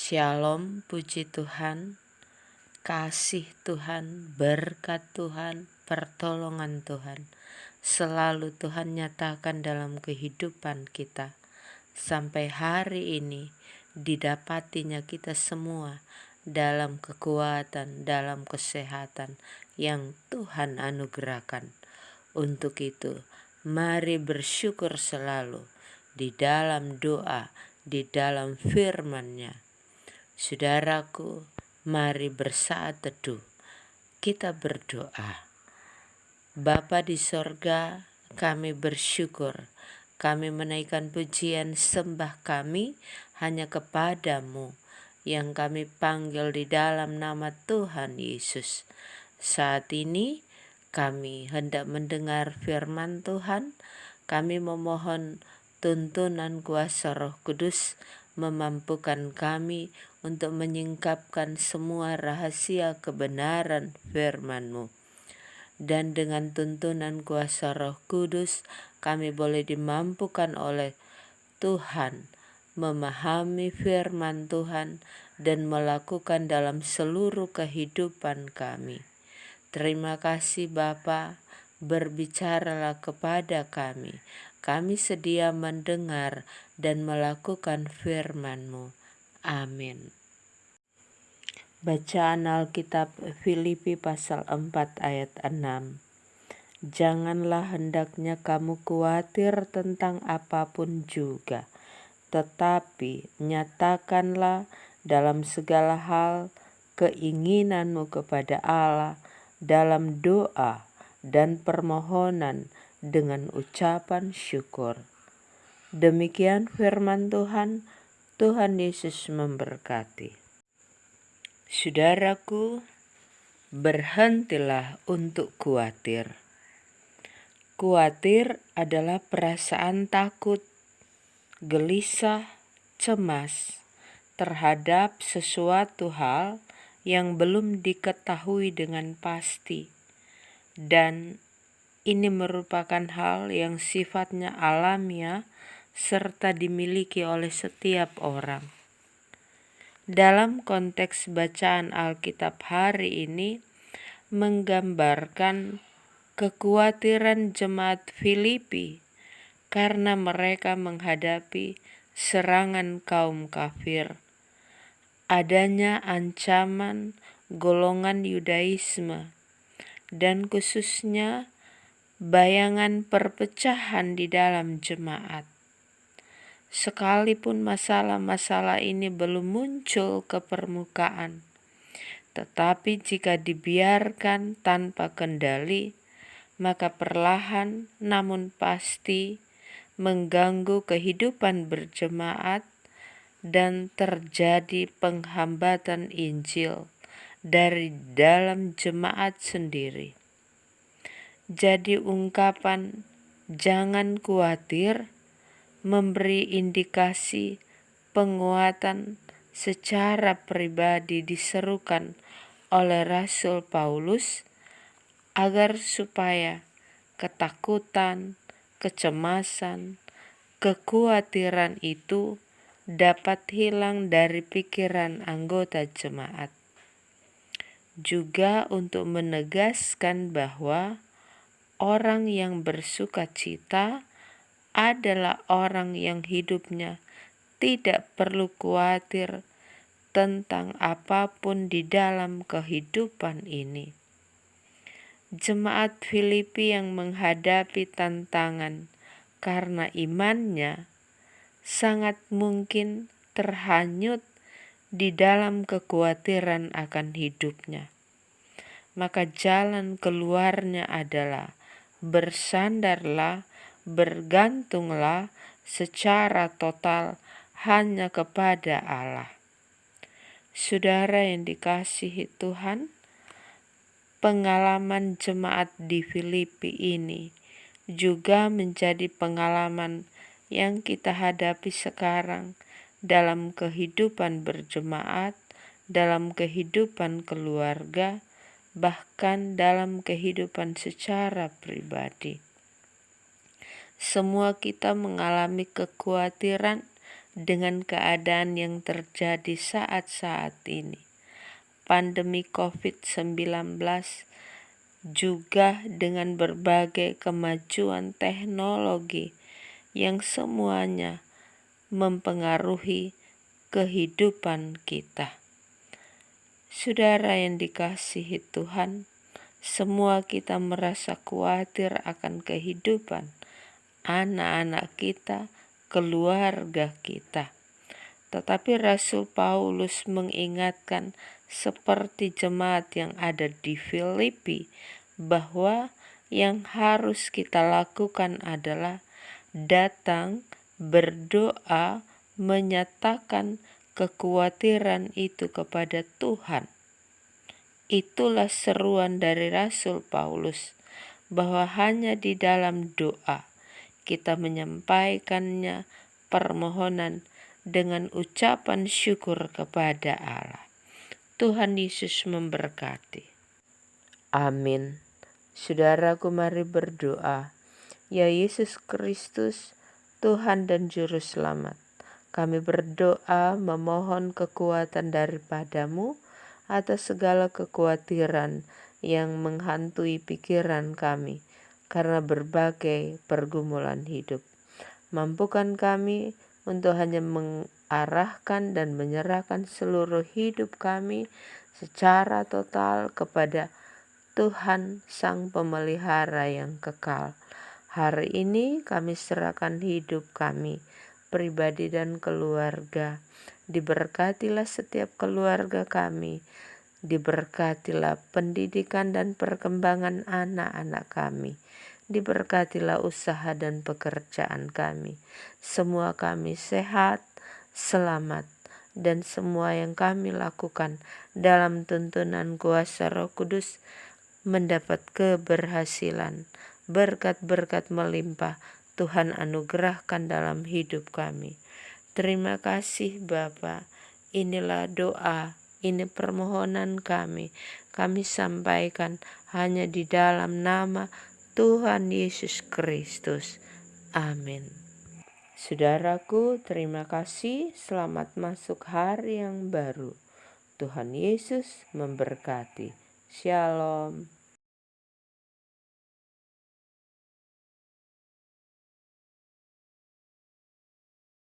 Shalom, puji Tuhan, kasih Tuhan, berkat Tuhan, pertolongan Tuhan. Selalu Tuhan nyatakan dalam kehidupan kita. Sampai hari ini didapatinya kita semua dalam kekuatan, dalam kesehatan yang Tuhan anugerahkan. Untuk itu, mari bersyukur selalu di dalam doa, di dalam firman-Nya. Saudaraku, mari bersaat teduh. Kita berdoa. Bapa di sorga, kami bersyukur. Kami menaikkan pujian sembah kami hanya kepadamu yang kami panggil di dalam nama Tuhan Yesus. Saat ini kami hendak mendengar firman Tuhan. Kami memohon tuntunan kuasa Roh Kudus memampukan kami untuk menyingkapkan semua rahasia kebenaran firman-Mu. Dan dengan tuntunan kuasa Roh Kudus, kami boleh dimampukan oleh Tuhan memahami firman Tuhan dan melakukan dalam seluruh kehidupan kami. Terima kasih Bapa, berbicaralah kepada kami. Kami sedia mendengar dan melakukan firman-Mu. Amin. Bacaan Alkitab Filipi pasal 4 ayat 6. Janganlah hendaknya kamu khawatir tentang apapun juga, tetapi nyatakanlah dalam segala hal keinginanmu kepada Allah dalam doa dan permohonan dengan ucapan syukur. Demikian firman Tuhan. Tuhan Yesus memberkati. Saudaraku, berhentilah untuk khawatir. Khawatir adalah perasaan takut, gelisah, cemas terhadap sesuatu hal yang belum diketahui dengan pasti, dan ini merupakan hal yang sifatnya alamiah serta dimiliki oleh setiap orang. Dalam konteks bacaan Alkitab hari ini menggambarkan kekhawatiran jemaat Filipi karena mereka menghadapi serangan kaum kafir. Adanya ancaman golongan Yudaisme dan khususnya bayangan perpecahan di dalam jemaat. Sekalipun masalah-masalah ini belum muncul ke permukaan, tetapi jika dibiarkan tanpa kendali, maka perlahan namun pasti mengganggu kehidupan berjemaat dan terjadi penghambatan Injil dari dalam jemaat sendiri. Jadi ungkapan jangan khawatir memberi indikasi penguatan secara pribadi diserukan oleh Rasul Paulus agar supaya ketakutan, kecemasan, kekhawatiran itu dapat hilang dari pikiran anggota jemaat. Juga untuk menegaskan bahwa orang yang bersuka cita adalah orang yang hidupnya tidak perlu khawatir tentang apapun di dalam kehidupan ini. Jemaat Filipi yang menghadapi tantangan karena imannya sangat mungkin terhanyut di dalam kekhawatiran akan hidupnya. Maka jalan keluarnya adalah bersandarlah, bergantunglah secara total hanya kepada Allah. Saudara yang dikasihi Tuhan, pengalaman jemaat di Filipi ini juga menjadi pengalaman yang kita hadapi sekarang dalam kehidupan berjemaat, dalam kehidupan keluarga, bahkan dalam kehidupan secara pribadi. Semua kita mengalami kekhawatiran dengan keadaan yang terjadi saat-saat ini. Pandemi COVID-19 juga dengan berbagai kemajuan teknologi yang semuanya mempengaruhi kehidupan kita. Saudara yang dikasihi Tuhan, semua kita merasa khawatir akan kehidupan anak-anak kita, keluarga kita. Tetapi Rasul Paulus mengingatkan seperti jemaat yang ada di Filipi bahwa yang harus kita lakukan adalah datang, berdoa, menyatakan kekhawatiran itu kepada Tuhan. Itulah seruan dari Rasul Paulus, bahwa hanya di dalam doa kita menyampaikannya permohonan dengan ucapan syukur kepada Allah. Tuhan Yesus memberkati. Amin. Saudaraku, mari berdoa. Ya Yesus Kristus, Tuhan dan Juru Selamat, kami berdoa memohon kekuatan daripada-Mu atas segala kekhawatiran yang menghantui pikiran kami karena berbagai pergumulan hidup. Mampukan kami untuk hanya mengarahkan dan menyerahkan seluruh hidup kami secara total kepada Tuhan Sang Pemelihara yang kekal. Hari ini kami serahkan hidup kami, pribadi dan keluarga. Diberkatilah setiap keluarga kami. Diberkatilah pendidikan dan perkembangan anak-anak kami. Diberkatilah usaha dan pekerjaan kami. Semua kami sehat, selamat, dan semua yang kami lakukan dalam tuntunan kuasa Roh Kudus mendapat keberhasilan. Berkat-berkat melimpah Tuhan anugerahkan dalam hidup kami. Terima kasih Bapa. Inilah doa, ini permohonan kami. Kami sampaikan hanya di dalam nama Tuhan Yesus Kristus. Amin. Saudaraku, terima kasih. Selamat masuk hari yang baru. Tuhan Yesus memberkati. Shalom.